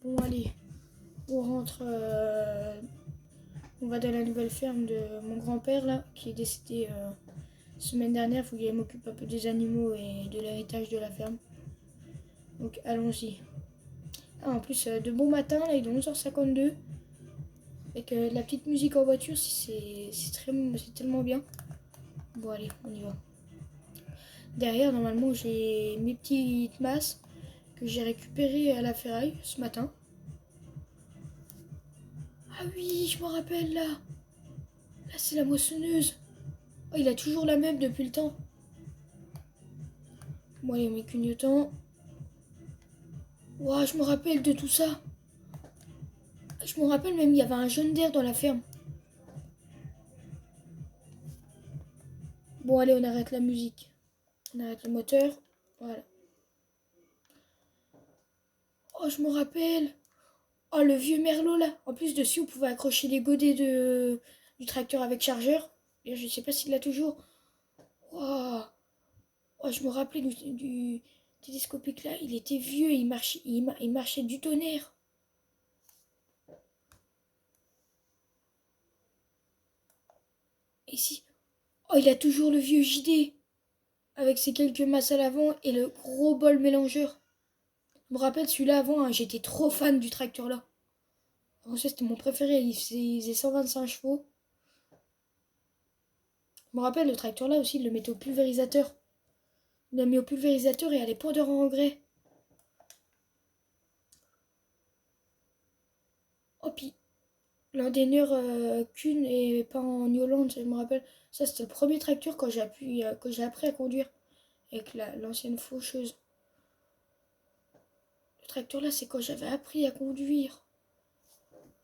Bon, allez, on rentre. On va dans la nouvelle ferme de mon grand-père, là, qui est décédé semaine dernière. Il faut qu'il m'occupe un peu des animaux et de l'héritage de la ferme. Donc, allons-y. Ah, en plus, de bon matin, là, il est 11h52. Avec la petite musique en voiture, c'est tellement bien. Bon, allez, on y va. Derrière, normalement, j'ai mes petites masses que j'ai récupérées à la ferraille ce matin. Ah oui, je me rappelle là. Là, c'est la moissonneuse. Oh, il a toujours la même depuis le temps. Bon, allez, on met clignotant. Ouah, je me rappelle de tout ça. Je me rappelle même, il y avait un jaune d'air dans la ferme. Bon, allez, on arrête la musique. On arrête le moteur. Voilà. Oh, je me rappelle. Oh, le vieux merlot là. En plus, dessus, on pouvait accrocher les godets du tracteur avec chargeur. Et je sais pas s'il l'a toujours. Wow. Oh, je me rappelais du télescopique là. Il était vieux, il marchait du tonnerre. Et si. Oh, il a toujours le vieux JD. Avec ses quelques masses à l'avant et le gros bol mélangeur. Je me rappelle celui-là avant, hein, j'étais trop fan du tracteur là. Avant ça, c'était mon préféré, il faisait 125 chevaux. Je me rappelle le tracteur là aussi, il le mettait au pulvérisateur. Il l'a mis au pulvérisateur et à l'épandeur en engrais. Oh, puis l'indénieur Kuhn et pas en Hollande, je me rappelle. Ça, c'était le premier tracteur quand j'ai appris à conduire avec l'ancienne faucheuse. Le tracteur là, c'est quand j'avais appris à conduire.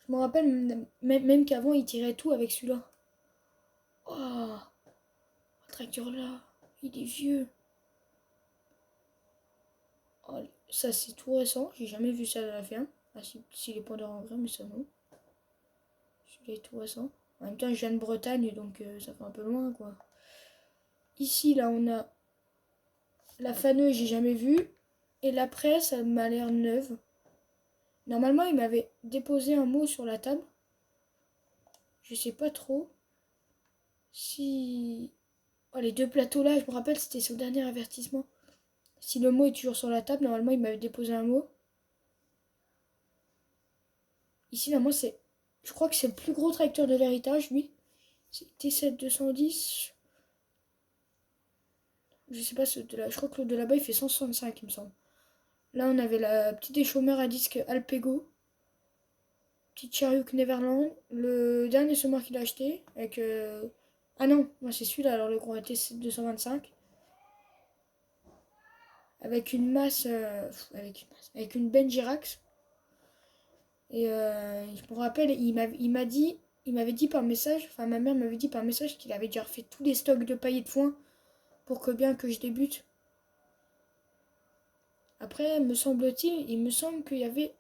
Je me rappelle même qu'avant, il tirait tout avec celui-là. Oh, le tracteur là, il est vieux. Oh, ça, c'est tout récent. J'ai jamais vu ça à la ferme. Ah, si les pendeurs en grain, mais ça non. Celui-là est tout récent. En même temps, je viens de Bretagne, donc ça fait un peu loin, quoi. Ici, là, on a la faneuse, j'ai jamais vu. Et la presse, elle m'a l'air neuve. Normalement, il m'avait déposé un mot sur la table. Je sais pas trop si... Oh, les deux plateaux là, je me rappelle, c'était son dernier avertissement. Si le mot est toujours sur la table, normalement, il m'avait déposé un mot. Ici, normalement, c'est... Je crois que c'est le plus gros tracteur de l'héritage, lui. C'est T7 210. Je sais pas, je crois que le de là-bas, il fait 165, il me semble. Là, on avait la petite échauffeur à disque Alpego. Petite Chariot Neverland. Le dernier semeur qu'il a acheté. Avec... Ah non, moi c'est celui-là, alors le gros T7 225. Avec une masse... avec une Benjirax. Et je me rappelle, il m'avait dit par message, enfin ma mère m'avait dit par message qu'il avait déjà refait tous les stocks de paille et de foin pour que bien que je débute. Après, il me semble qu'il y avait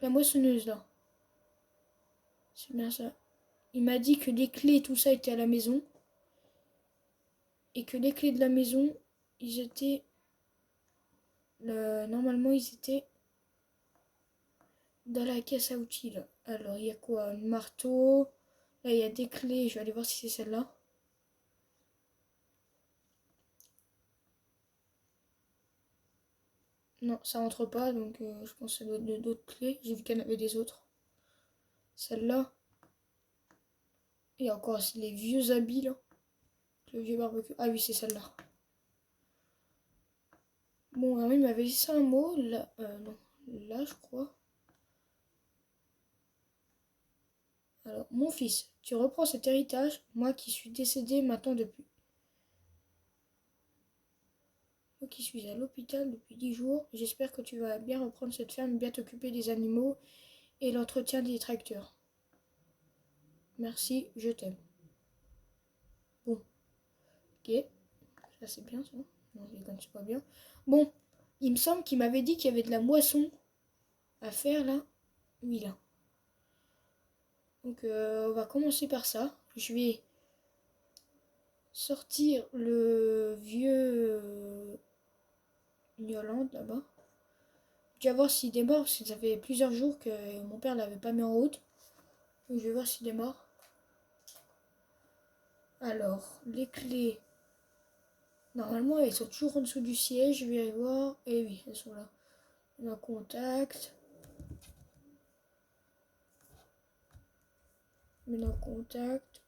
la moissonneuse là. C'est bien ça. Il m'a dit que les clés et tout ça étaient à la maison. Et que les clés de la maison, ils étaient... Normalement, ils étaient dans la caisse à outils là. Alors, il y a quoi? Un marteau. Là, il y a des clés. Je vais aller voir si c'est celle-là. Non, ça rentre pas, donc je pense que ça doit être d'autres clés. J'ai vu qu'il y en avait des autres. Celle-là. Et encore, c'est les vieux habits là. Le vieux barbecue. Ah oui, c'est celle-là. Bon, alors il m'avait laissé un mot. Là, non. Là, je crois. Alors, mon fils, tu reprends cet héritage, moi qui suis décédé maintenant depuis. Moi qui suis à l'hôpital depuis 10 jours, j'espère que tu vas bien reprendre cette ferme, bien t'occuper des animaux et l'entretien des tracteurs. Merci, je t'aime. Bon, ok. Ça c'est bien ça. Non, je déconne, c'est pas bien. Bon, il me semble qu'il m'avait dit qu'il y avait de la moisson à faire là. Oui, là. Donc on va commencer par ça. Je vais sortir le vieux New Holland là-bas. déjà voir s'il démarre, parce que ça fait plusieurs jours que mon père l'avait pas mis en route. Donc je vais voir s'il démarre. Alors, les clés. Normalement, elles sont toujours en dessous du siège. Je vais aller voir. Et oui, elles sont là. Le contact. Maintenant, contact.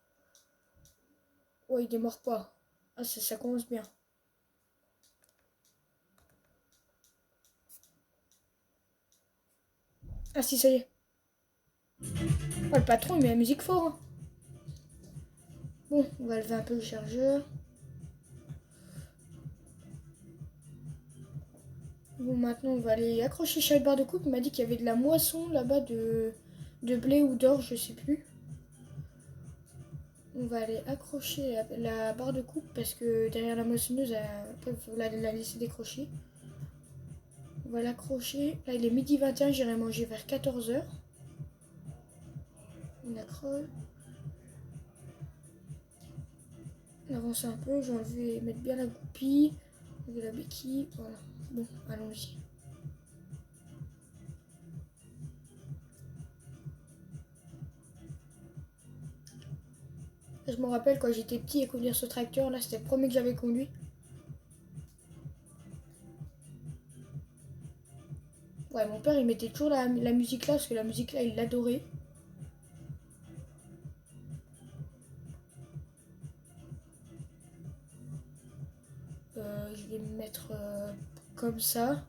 Ouais, il démarre pas. Ah, ça commence bien. Ah si, ça y est. Oh, le patron, il met la musique fort. Hein. Bon, on va lever un peu le chargeur. Bon, maintenant, on va aller accrocher chaque barre de coupe. Il m'a dit qu'il y avait de la moisson là-bas de blé ou d'orge, je sais plus. On va aller accrocher la barre de coupe parce que derrière la moissonneuse, après, il faut la laisser décrocher. On va l'accrocher. Là, il est midi 21, j'irai manger vers 14h. On accroche. On avance un peu, je vais mettre bien la goupille, enlever la béquille, voilà. Bon, allons-y. Je me rappelle quand j'étais petit et conduire ce tracteur, là, c'était le premier que j'avais conduit. Ouais, mon père, il mettait toujours la musique là, parce que la musique là, il l'adorait. Je vais me mettre comme ça.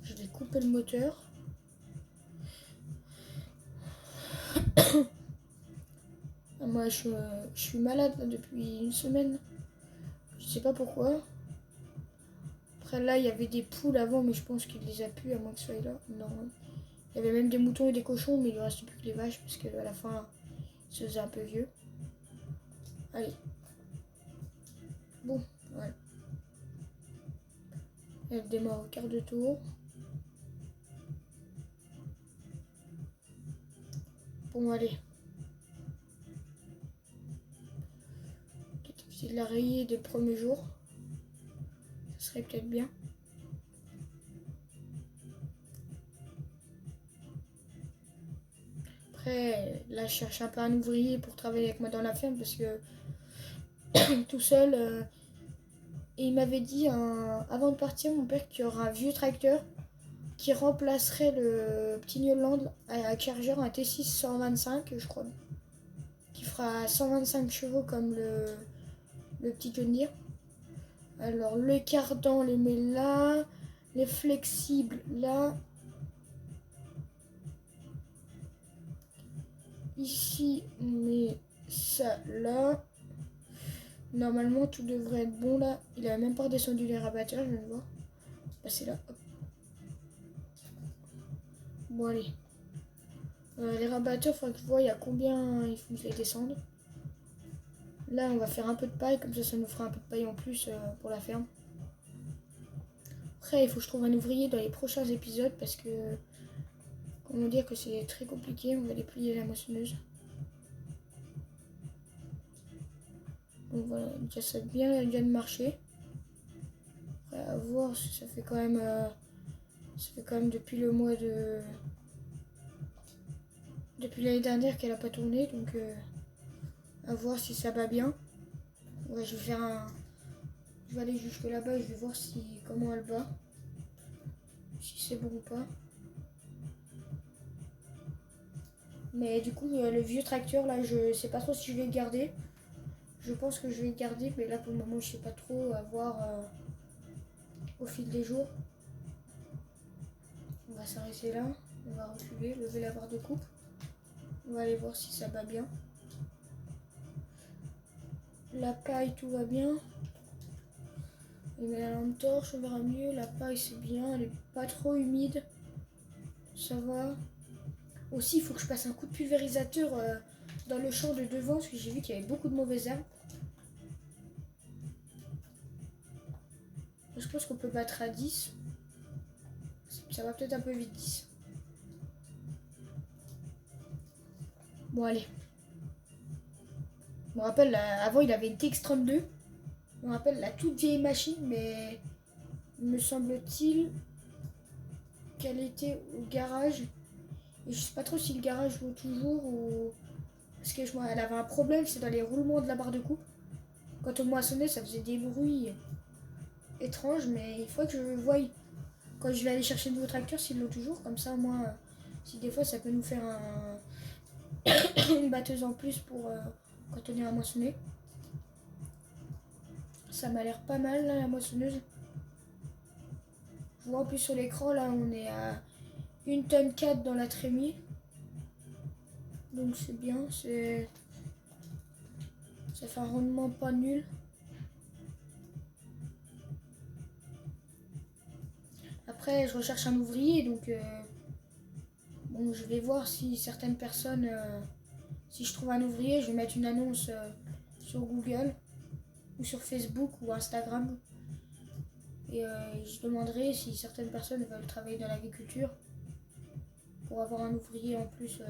Je vais couper le moteur. Moi, je suis malade là, depuis une semaine. Je sais pas pourquoi. Après, là, il y avait des poules avant, mais je pense qu'il les a plus, à moins que ce soit là. Non. Il y avait même des moutons et des cochons, mais il ne reste plus que les vaches, parce qu'à la fin, il se faisait un peu vieux. Allez. Bon, voilà. Elle démarre au quart de tour. Bon, allez. Peut-être essayer de la rayer dès le premier jour. Ça serait peut-être bien. Après, là, je cherche un peu un ouvrier pour travailler avec moi dans la ferme, parce que tout seul... et il m'avait dit, avant de partir, mon père, qu'il y aura un vieux tracteur qui remplacerait le petit Newland à chargeur, un T6 125, je crois, qui fera 125 chevaux comme le petit John Deere. Alors, le cardan, les met là, les flexibles là. Ici, on met ça là. Normalement, tout devrait être bon là. Il a même pas redescendu les rabatteurs, je viens de voir. Passer là, hop. Bon, allez. Les rabatteurs, il faudrait que je voie à combien il faut que je les descende. Là, on va faire un peu de paille, comme ça nous fera un peu de paille en plus pour la ferme. Après, il faut que je trouve un ouvrier dans les prochains épisodes parce que, comment dire que c'est très compliqué. On va déplier la moissonneuse. Donc voilà, déjà ça vient de marcher. Après, à voir si ça fait quand même, depuis le mois de, depuis l'année dernière qu'elle a pas tourné, donc à voir si ça va bien. Ouais, je vais aller jusque là-bas et je vais voir comment elle va, si c'est bon ou pas. Mais du coup, le vieux tracteur là, je sais pas trop si je vais le garder. Je pense que je vais le garder, mais là pour le moment, je sais pas trop, à voir au fil des jours. On va s'arrêter là, on va reculer, lever la barre de coupe. On va aller voir si ça va bien. La paille, tout va bien. On met la lampe torche, on verra mieux. La paille, c'est bien, elle est pas trop humide. Ça va. Aussi, il faut que je passe un coup de pulvérisateur dans le champ de devant, parce que j'ai vu qu'il y avait beaucoup de mauvaises herbes. Je pense qu'on peut battre à 10. Ça va peut-être un peu vite, 10. Bon, allez. Je me rappelle, avant, il avait une TX32. Je me rappelle la toute vieille machine, mais me semble-t-il qu'elle était au garage. Et je sais pas trop si le garage vaut toujours ou... Parce qu'elle avait un problème, c'est dans les roulements de la barre de coupe. Quand on moissonnait, ça faisait des bruits étranges, mais il faut que je voie quand je vais aller chercher de nouveau tracteur s'ils l'ont toujours. Comme ça, moi, si des fois ça peut nous faire une batteuse en plus pour quand on est à moissonner. Ça m'a l'air pas mal là, la moissonneuse. Je vois en plus sur l'écran là on est à 1 tonne 4 dans la trémie. Donc c'est bien, ça fait un rendement pas nul. Après je recherche un ouvrier donc bon, je vais voir si certaines personnes, si je trouve un ouvrier, je vais mettre une annonce sur Google ou sur Facebook ou Instagram. Et je demanderai si certaines personnes veulent travailler dans l'agriculture pour avoir un ouvrier en plus,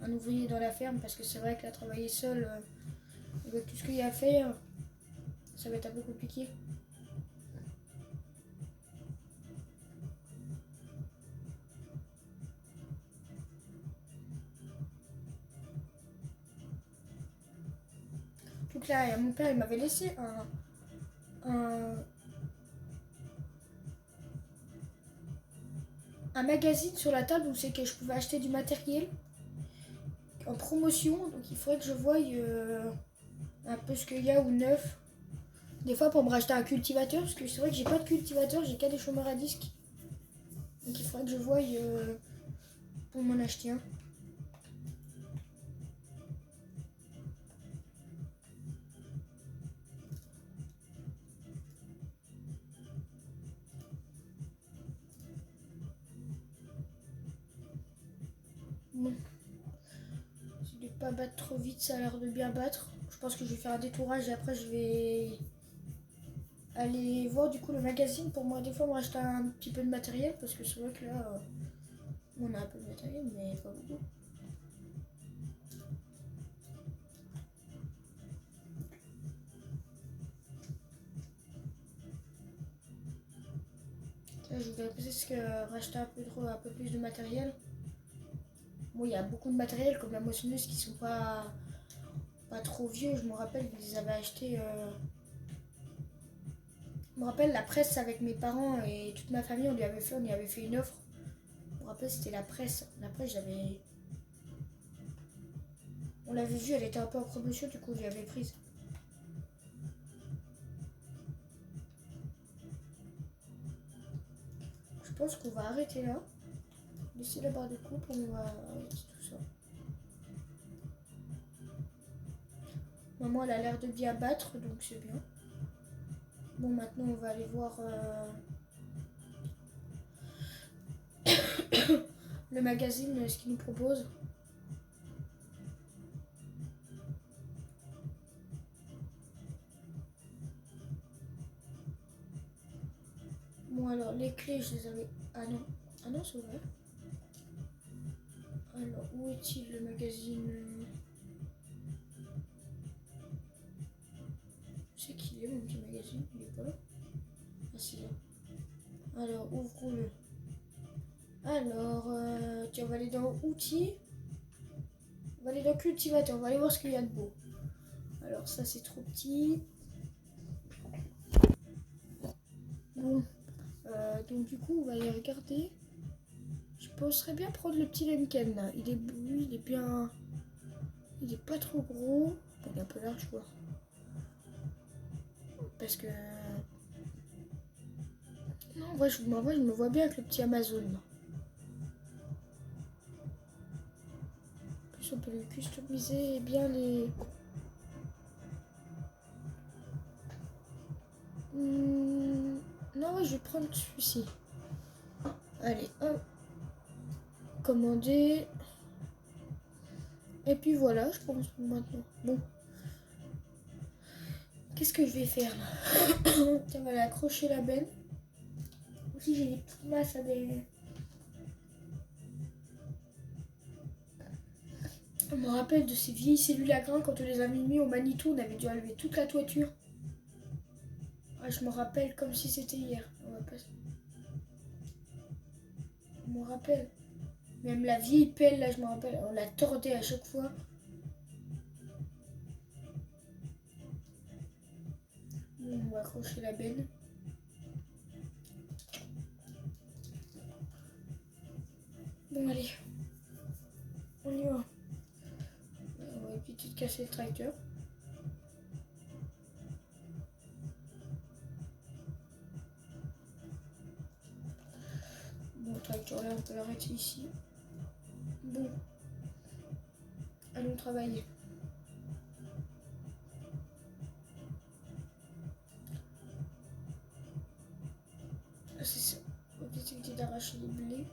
un ouvrier dans la ferme, parce que c'est vrai que là, travailler seul avec tout ce qu'il y a à faire, ça va être un peu compliqué. Donc là, mon père il m'avait laissé un magazine sur la table où c'est que je pouvais acheter du matériel en promotion. Donc il faudrait que je voie un peu ce qu'il y a ou neuf. Des fois pour me racheter un cultivateur, parce que c'est vrai que j'ai pas de cultivateur, j'ai qu'à des chômeurs à disque. Donc il faudrait que je voie pour m'en acheter un. Bon. Si de pas battre trop vite, ça a l'air de bien battre. Je pense que je vais faire un détourage et après je vais aller voir du coup le magazine pour moi des fois me racheter un petit peu de matériel, parce que c'est vrai que là on a un peu de matériel mais pas beaucoup. Là, je voudrais peut-être racheter un peu plus de matériel. Bon, il y a beaucoup de matériel comme la moissonneuse qui sont pas trop vieux. Je me rappelle, ils les avaient achetés. Je me rappelle la presse avec mes parents et toute ma famille, on y avait fait une offre. Je me rappelle, c'était la presse. La presse, on l'avait vue, elle était un peu en promotion, du coup, on l'avait prise. Je pense qu'on va arrêter là. Laisser la barre de coupe, on va arrêter tout ça. Maman, elle a l'air de bien battre, donc c'est bien. Bon, maintenant, on va aller voir le magazine, ce qu'il nous propose. Bon, alors, les clés, je les avais... Ah non, c'est vrai. Alors, où est-il le magazine? C'est qu'il est, mon petit magazine? Il est pas là? Ah, c'est là. Alors, ouvrons-le. Alors, tiens, on va aller dans outils. On va aller dans cultivateur. On va aller voir ce qu'il y a de beau. Alors, ça, c'est trop petit. Bon. Donc, du coup, on va aller regarder. Je penserais bien prendre le petit Lemken, là. Il est bien... Il est pas trop gros. Bon, il est un peu large, quoi. Parce que... Non, en vrai, je me vois bien avec le petit Amazon. En plus, on peut lui customiser bien les... Non, ouais, je vais prendre celui-ci. Allez, hop. Commander. Et puis voilà, je pense maintenant. Bon. Qu'est-ce que je vais faire là? Tiens, on va aller accrocher la benne. Aussi, j'ai des petites masses à des... On me rappelle de ces vieilles cellules à grains quand on les avait mis au Manitou, on avait dû enlever toute la toiture. Ah, je me rappelle comme si c'était hier. On va passer. me rappelle. Même la vieille pelle, là, je me rappelle, on la tordait à chaque fois. Bon, on va accrocher la benne. Bon, allez. On y va. On va éviter de casser le tracteur. Bon, le tracteur là, on peut l'arrêter ici. Bon. Allons travailler. C'est ça. L'objectif d'arracher les blés.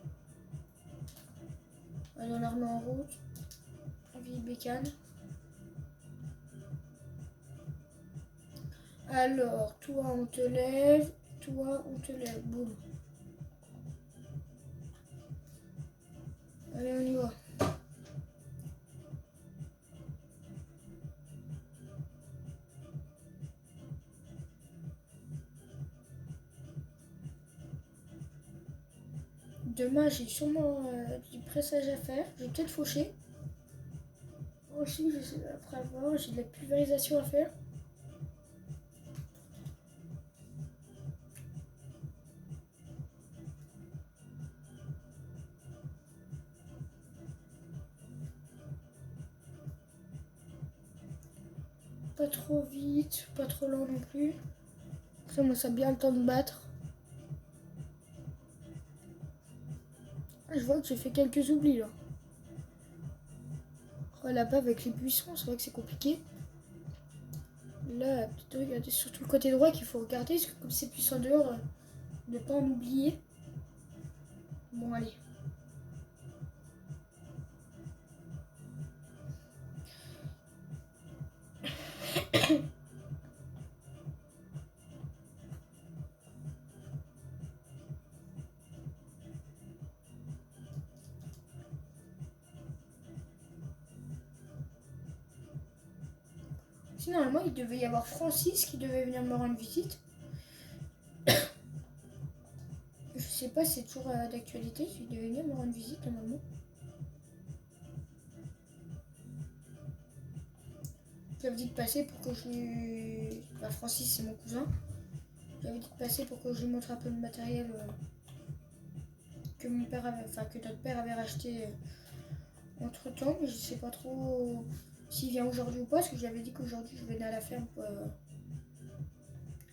Allez, on la remet en route. Vieille bécane. Alors, toi, on te lève. Toi, on te lève. Boum. Allez, on y va. Demain, j'ai sûrement du pressage à faire. Je vais peut-être faucher. Aussi, après avoir, j'ai de la pulvérisation à faire. Pas trop vite, pas trop lent non plus. Ça, moi, ça a bien le temps de battre. Je vois que j'ai fait quelques oublis là. Oh, là-bas, avec les buissons, c'est vrai que c'est compliqué. Là, peut-être regarder surtout le côté droit qu'il faut regarder, parce que comme c'est puissant dehors, ne pas en oublier. Bon, allez. Sinon, normalement, il devait y avoir Francis qui devait venir me rendre visite. Je sais pas si c'est toujours d'actualité, il devait venir me rendre visite normalement. J'avais dit de passer pour que je lui... Bah, Francis, c'est mon cousin. J'avais dit de passer pour que je lui montre un peu le matériel que mon père avait... Enfin, que notre père avait racheté entre temps. Mais je sais pas trop s'il vient aujourd'hui ou pas, parce que j'avais dit qu'aujourd'hui je venais à la ferme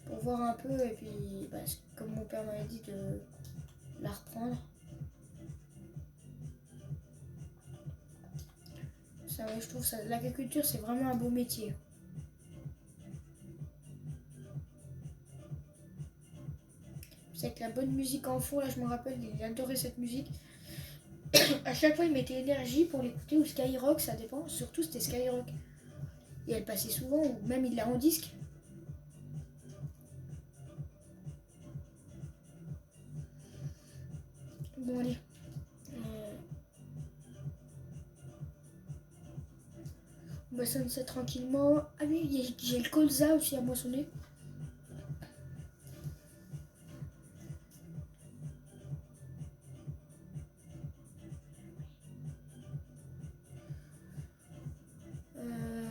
pour voir un peu. Et puis, bah, comme mon père m'avait dit de la reprendre. Ça, je trouve ça, l'agriculture, c'est vraiment un beau métier. C'est avec la bonne musique en fond, là je me rappelle, il adorait cette musique. À chaque fois il mettait énergie pour l'écouter, ou Skyrock, ça dépend, surtout c'était Skyrock. Et elle passait souvent, ou même il l'a en disque. Bon allez. On va sonner ça tranquillement. Ah oui, j'ai le colza aussi à moissonner.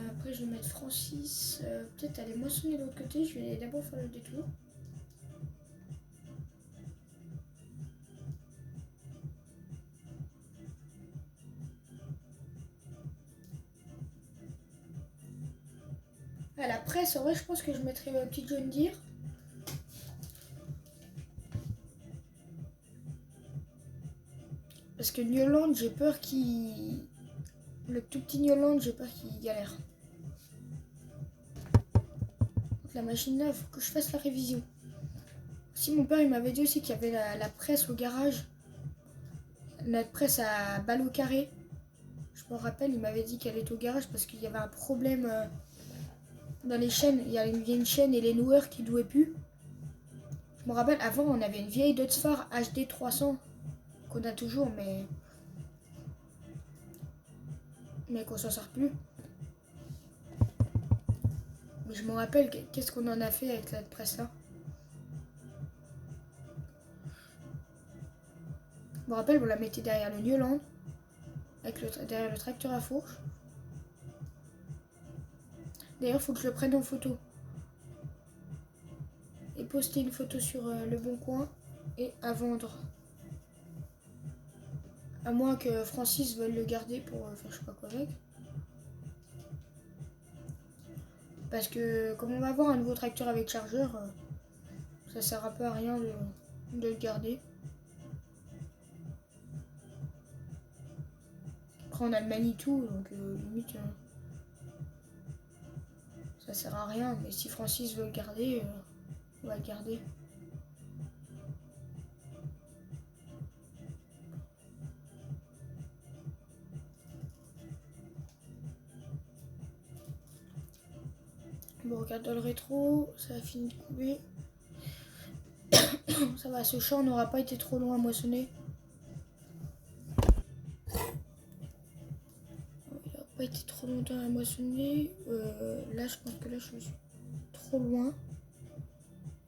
Après je vais mettre Francis. Peut-être aller moissonner de l'autre côté. Je vais d'abord faire le détour. À la presse, en vrai, je pense que je mettrai ma petite John Deere. Parce que Newland, j'ai peur qu'il... Le tout petit Newland, j'ai peur qu'il galère. Donc la machine là, il faut que je fasse la révision. Si mon père, il m'avait dit aussi qu'il y avait la presse au garage. Notre presse à balle au carré. Je me rappelle, il m'avait dit qu'elle était au garage parce qu'il y avait un problème dans les chaînes. Il y avait une chaîne et les noueurs qui ne louaient plus. Je me rappelle, avant, on avait une vieille Dotsfar HD 300 qu'on a toujours, mais qu'on s'en sort plus. Mais je me rappelle, qu'est-ce qu'on en a fait avec cette presse-là. me rappelle, on la mettait derrière le Newland, derrière le tracteur à fourche. D'ailleurs, faut que je le prenne en photo. Et poster une photo sur Le Bon Coin et à vendre. À moins que Francis veuille le garder pour faire je sais pas quoi avec. Parce que comme on va avoir un nouveau tracteur avec chargeur, ça sert un peu à rien de le garder. Après on a le Manitou, donc limite ça sert à rien. Mais si Francis veut le garder, on va le garder. Bon, on regarde dans le rétro, ça a fini de couler. Ça va, ce champ n'aura pas été trop long à moissonner. Il n'a pas été trop longtemps à moissonner. Là, je pense que là, je suis trop loin.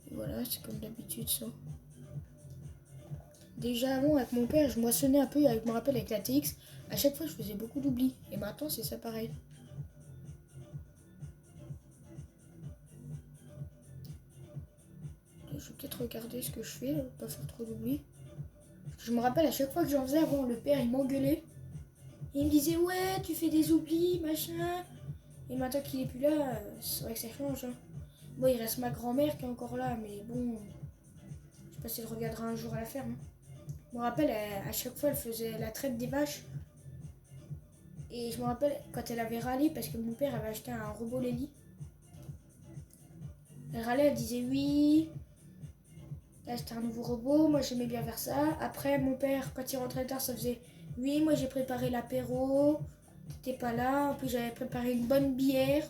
Et voilà, c'est comme d'habitude ça. Déjà avant, avec mon père, je moissonnais un peu, je me rappelle, avec la TX. À chaque fois, je faisais beaucoup d'oublis. Et maintenant, c'est ça pareil. Je vais peut-être regarder ce que je fais, pas faire trop d'oublis. Je me rappelle, à chaque fois que j'en faisais avant, le père, il m'engueulait. Il me disait, ouais, tu fais des oublis, machin. Et maintenant qu'il est plus là, c'est vrai que ça change. Hein. Bon, il reste ma grand-mère qui est encore là, mais bon, je sais pas si elle regardera un jour à la ferme. Je me rappelle, à chaque fois, elle faisait la traite des vaches. Et je me rappelle quand elle avait râlé parce que mon père avait acheté un robot Lely. Elle râlait, elle disait oui, t'as acheté un nouveau robot, moi j'aimais bien faire ça. Après, mon père, quand il rentrait tard, ça faisait oui, moi j'ai préparé l'apéro, t'étais pas là. En plus, j'avais préparé une bonne bière.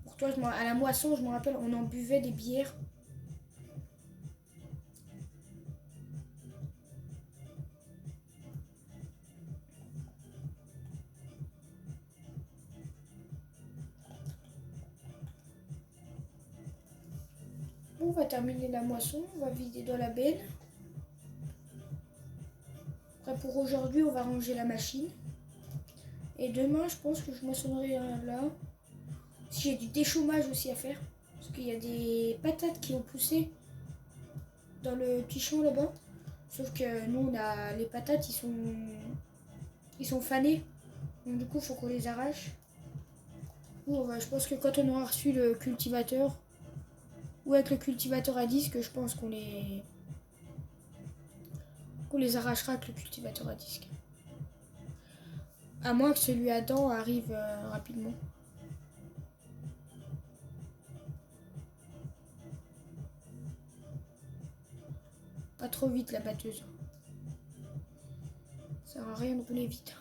Pour toi, à la moisson, je me rappelle, on en buvait des bières. Bon, on va terminer la moisson, on va vider dans la benne. Après, pour aujourd'hui, on va ranger la machine. Et demain, je pense que je moissonnerai là. Si j'ai du déchômage aussi à faire. Parce qu'il y a des patates qui ont poussé dans le petit champ là-bas. Sauf que nous, on a les patates, ils sont fanés. Donc du coup, il faut qu'on les arrache. Bon, je pense que quand on aura reçu le cultivateur, ou avec le cultivateur à disque, je pense qu'on les arrachera avec le cultivateur à disque. À moins que celui à dents arrive rapidement. Pas trop vite la batteuse. Ça sert à rien de rouler vite.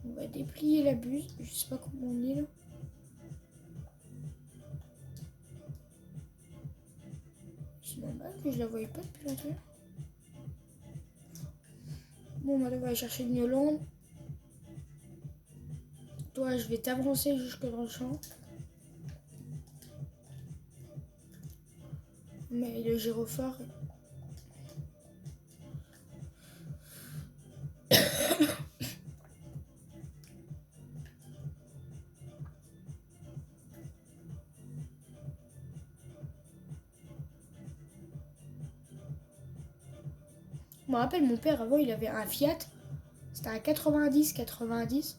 On va déplier la buse. Je sais pas comment on est là. C'est normal que je la voyais pas depuis longtemps. Bon, on va aller chercher une Yolande. Toi, je vais t'avancer jusque dans le champ. Mais le gyrophare. Je me rappelle, mon père, avant, il avait un Fiat. C'était un 90.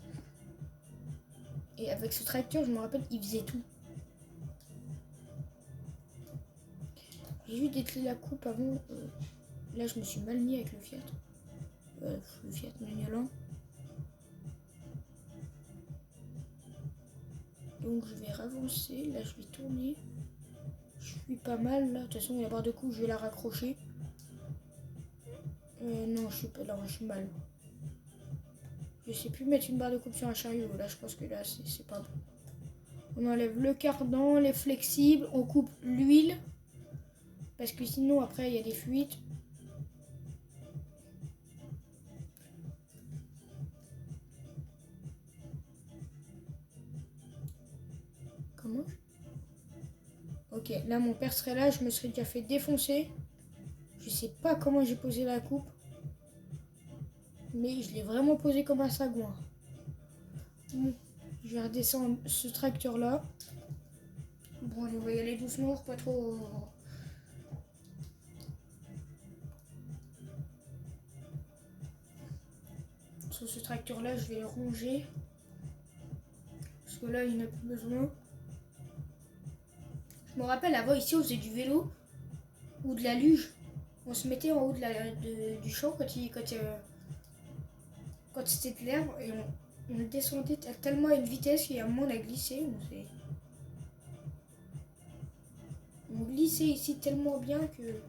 Et avec ce tracteur, je me rappelle, il faisait tout. J'ai vu dételer la coupe avant. Là, je me suis mal mis avec le Fiat. Le Fiat Mignolant. Donc, je vais ravancer. Là, je vais tourner. Je suis pas mal, là. De toute façon, la barre de coupe, je vais la raccrocher. Non, je suis pas là, je suis mal. Je sais plus mettre une barre de coupe sur un chariot. Là, je pense que là, c'est pas bon. On enlève le cardan, les flexibles, on coupe l'huile. Parce que sinon, après, il y a des fuites. Comment? Ok. Ok, là mon père serait là, je me serais déjà fait défoncer. Je sais pas comment j'ai posé la coupe. Mais je l'ai vraiment posé comme un sagouin. Bon, je vais redescendre ce tracteur là. Bon, allez, on va y aller doucement, pas trop. Sur ce tracteur là, je vais le ronger. Parce que là, il n'a plus besoin. Je me rappelle, avant ici, on faisait du vélo ou de la luge. On se mettait en haut du champ quand c'était de l'herbe et on descendait tellement à une vitesse qu'à un moment on a glissé. On glissait ici tellement bien que.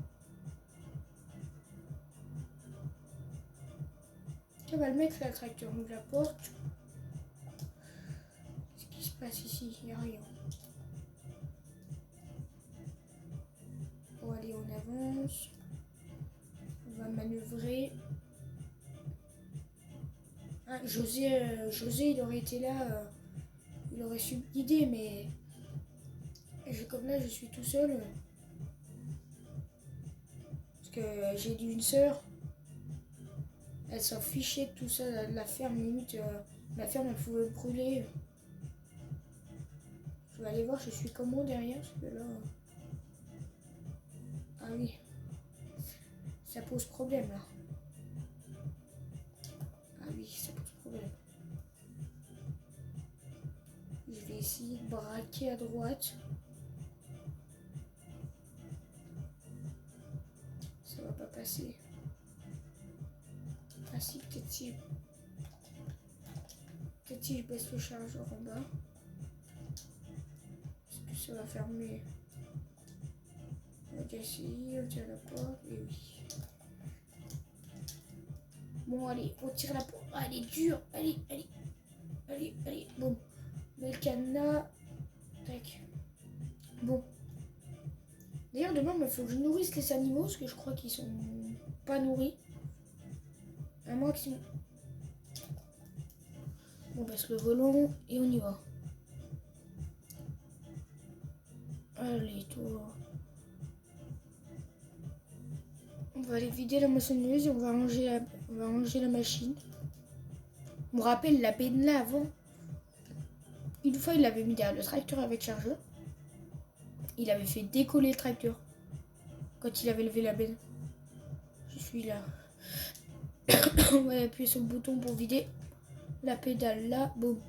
On va le mettre là, le tracteur. On ouvre la porte. Qu'est-ce qui se passe ici? Il n'y a rien. Bon, allez, on avance. On va manœuvrer. Ah, José, il aurait été là. Il aurait su guider, mais. Comme là, je suis tout seul. Parce que j'ai dit une sœur. Elle s'en fichait de tout ça, de la ferme, limite. La ferme, elle pouvait brûler. Je vais aller voir, je suis comment derrière, parce que là. Ah oui. Ça pose problème, là. Ah oui, ça pose problème. Je vais essayer de braquer à droite. Ça va pas passer. Ah si, peut-être si je baisse le chargeur en bas. Est-ce que ça va fermer? On va déjà essayer, on tire la porte, et oui. Bon, allez, on tire la porte. Ah, elle est dure. Allez. Bon, met le cadenas. Tac. Bon. D'ailleurs, demain, il faut que je nourrisse les animaux, parce que je crois qu'ils sont pas nourris. Un maximum. On baisse le volant et on y va. Allez, toi. On va aller vider la moissonneuse et on va ranger la machine. On me rappelle la benne là avant. Une fois, il l'avait mis derrière le tracteur avec chargeur. Il avait fait décoller le tracteur quand il avait levé la benne. Je suis là. On va appuyer sur le bouton pour vider la pédale là. Boum.